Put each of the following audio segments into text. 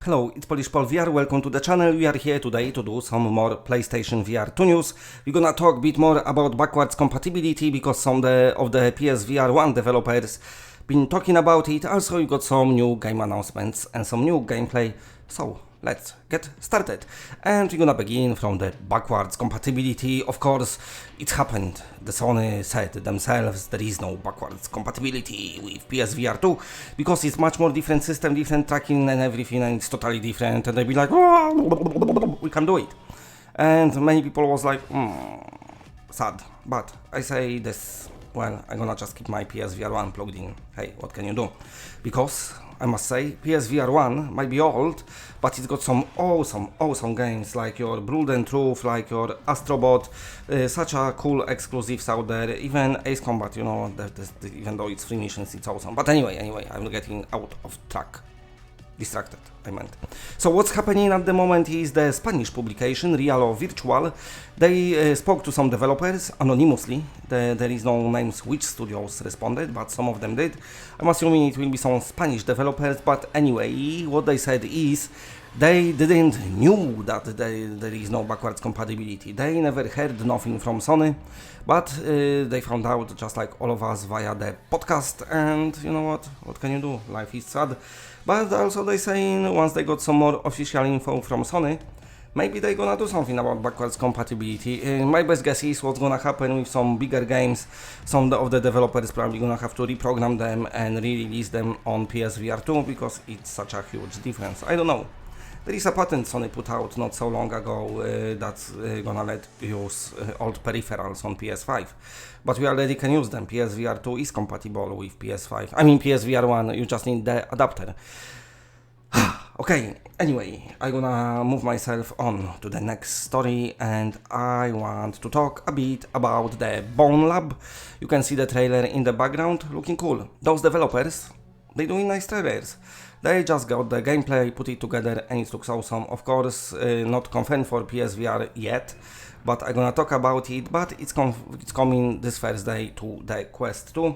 Hello, it's Polish Paul VR, welcome to the channel. We are here today to do some more PlayStation VR2 news. We're gonna talk a bit more about backwards compatibility because some of the PSVR1 developers been talking about it. Also, we got some new game announcements and some new gameplay. So, let's get started. And we're gonna begin from the backwards compatibility. Of course, it happened. The Sony said themselves there is no backwards compatibility with PSVR2 because it's much more different system, different tracking and everything, and it's totally different. And they'll be like, oh, we can do it. And many people was like, sad. But I say this, well, I'm gonna just keep my PSVR1 plugged in. Hey, what can you do? Because I must say, PSVR1 might be old, but it's got some awesome games like your Blood and Truth, like your Astrobot, such a cool exclusives out there. Even Ace Combat, you know, even though it's free missions, it's awesome. But anyway, I'm getting out of track. Distracted, I meant. So what's happening at the moment is the Spanish publication, Real or Virtual. They spoke to some developers anonymously. There is no names which studios responded, but some of them did. I'm assuming it will be some Spanish developers, but anyway, what they said is they didn't knew that there is no backwards compatibility. They never heard nothing from Sony, but they found out just like all of us via the podcast, and you know what can you do? Life is sad. But also they saying once they got some more official info from Sony, maybe they gonna do something about backwards compatibility. My best guess is what's gonna happen with some bigger games. Some of the developers probably gonna have to reprogram them and re-release them on PSVR2 because it's such a huge difference. I don't know. There is a patent Sony put out not so long ago that's gonna let you use old peripherals on PS5. But we already can use them. PSVR2 is compatible with PS5. I mean PSVR1, you just need the adapter. Okay, anyway, I'm gonna move myself on to the next story and I want to talk a bit about the BONELAB. You can see the trailer in the background, looking cool. Those developers, they doing nice trailers. They just got the gameplay, put it together and it looks awesome. Of course, not confirmed for PSVR yet, but I'm gonna talk about it, but it's coming this Thursday to the Quest 2.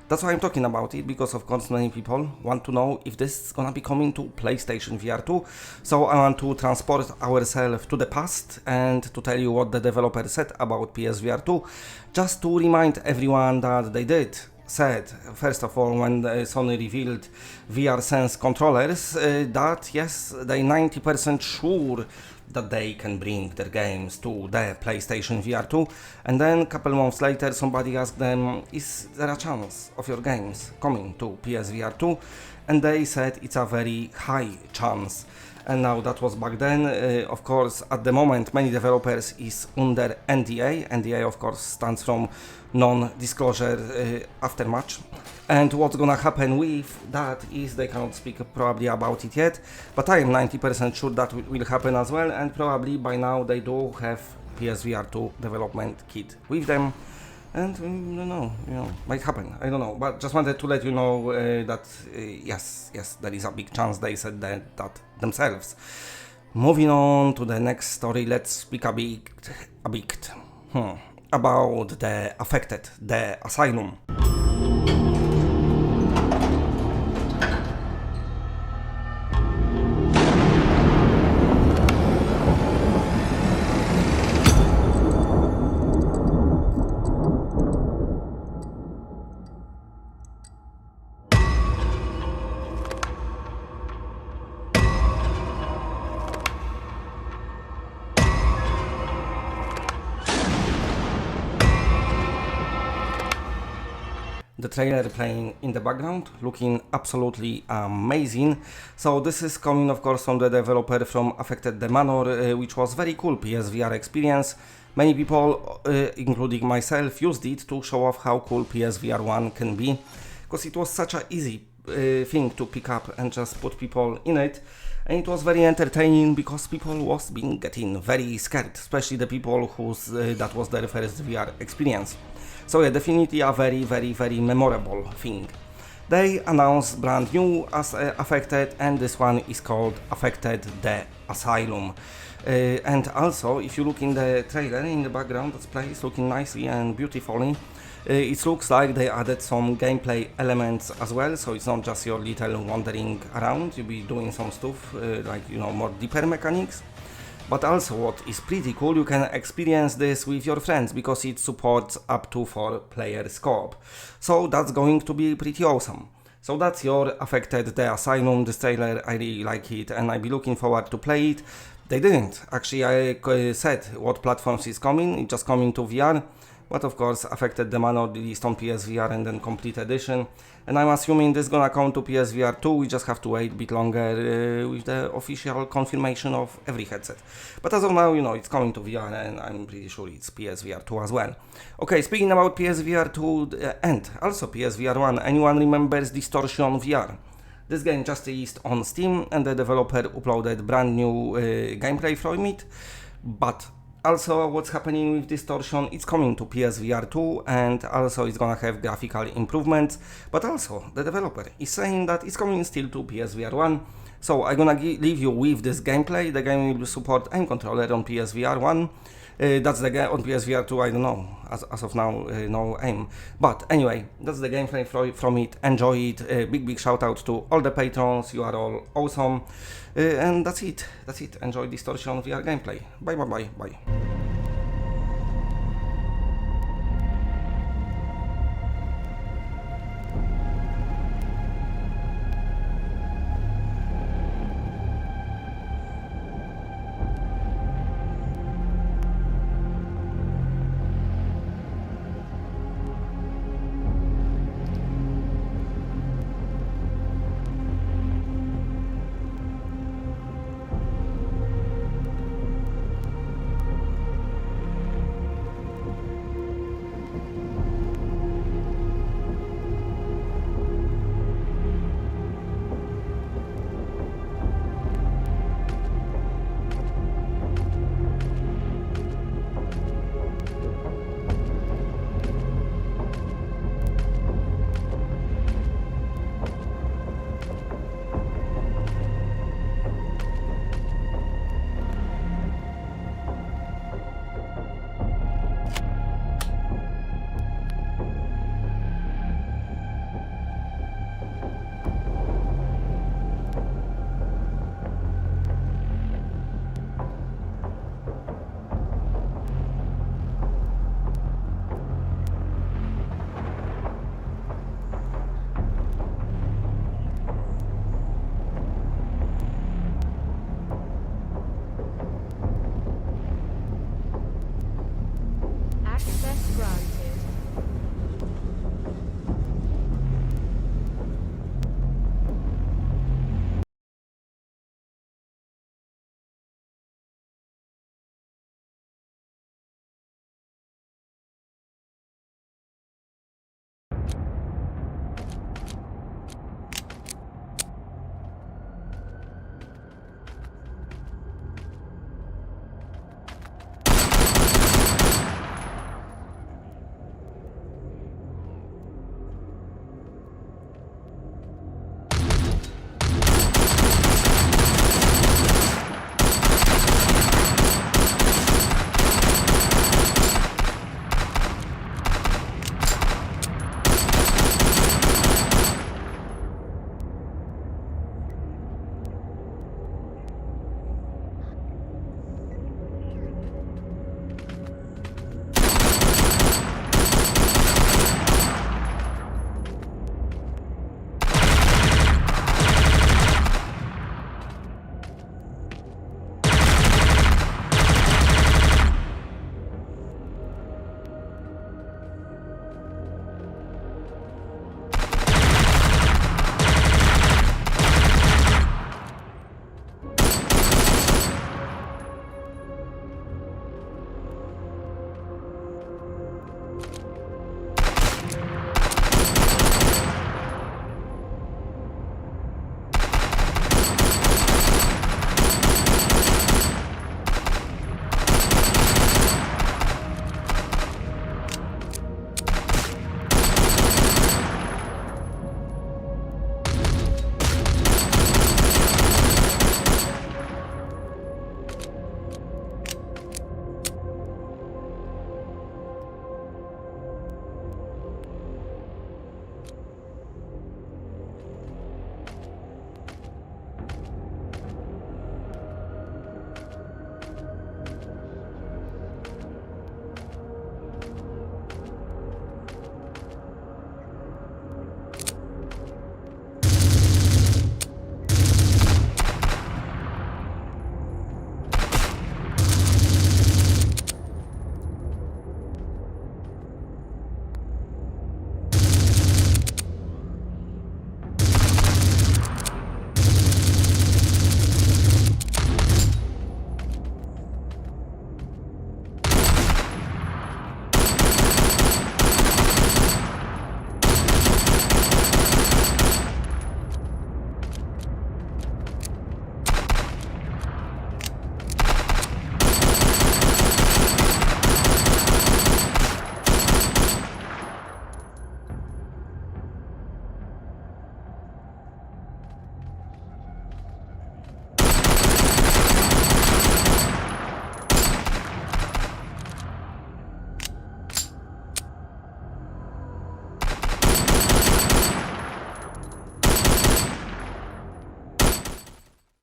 That's why I'm talking about it, because of course many people want to know if this is gonna be coming to PlayStation VR 2. So I want to transport ourselves to the past and to tell you what the developer said about PSVR 2, just to remind everyone that they said, first of all, when Sony revealed VR Sense controllers, that yes, they 90% sure that they can bring their games to the PlayStation VR 2, and then a couple months later somebody asked them, is there a chance of your games coming to PSVR 2? And they said it's a very high chance. And now that was back then. Of course, at the moment many developers is under NDA. NDA of course stands from non-disclosure aftermatch. And what's gonna happen with that is they cannot speak probably about it yet, but I am 90% sure that will happen as well, and probably by now they do have PSVR 2 development kit with them. And you know, might happen, I don't know, but just wanted to let you know that yes, there is a big chance. They said that themselves. Moving on to the next story, let's speak a bit about the affected, the Asylum. The trailer playing in the background, looking absolutely amazing. So this is coming of course from the developer from Affected the Manor, which was very cool PSVR experience. Many people, including myself, used it to show off how cool PSVR1 can be, because it was such an easy thing to pick up and just put people in it. And it was very entertaining because people was getting very scared, especially the people whose that was their first VR experience. So yeah, definitely a very memorable thing. They announced brand new as Affected, and this one is called Affected the Asylum. And also, if you look in the trailer in the background, this place looking nicely and beautifully. It looks like they added some gameplay elements as well, so it's not just your little wandering around, you'll be doing some stuff like, you know, more deeper mechanics. But also what is pretty cool, you can experience this with your friends because it supports up to 4 players co-op. So that's going to be pretty awesome. So that's your Affected the Asylum, this trailer, I really like it and I'll be looking forward to play it. They didn't, actually I said what platforms is coming, it's just coming to VR. But of course, Affected the Manor released on PSVR and then Complete Edition. And I'm assuming this is gonna come to PSVR2, we just have to wait a bit longer with the official confirmation of every headset. But as of now, you know, it's coming to VR and I'm pretty sure it's PSVR2 as well. Okay, speaking about PSVR2 and also PSVR1, anyone remembers Distortion VR? This game just released on Steam and the developer uploaded brand new gameplay from it. But also, what's happening with Distortion, it's coming to PSVR 2 and also it's gonna have graphical improvements, but also the developer is saying that it's coming still to PSVR 1. So I'm gonna leave you with this gameplay. The game will support aim controller on PSVR 1. That's the game on PSVR 2, I don't know, as of now, no aim. But anyway, that's the gameplay from it, enjoy it, big shout out to all the patrons, you are all awesome. And that's it, enjoy Distortion VR gameplay. Bye.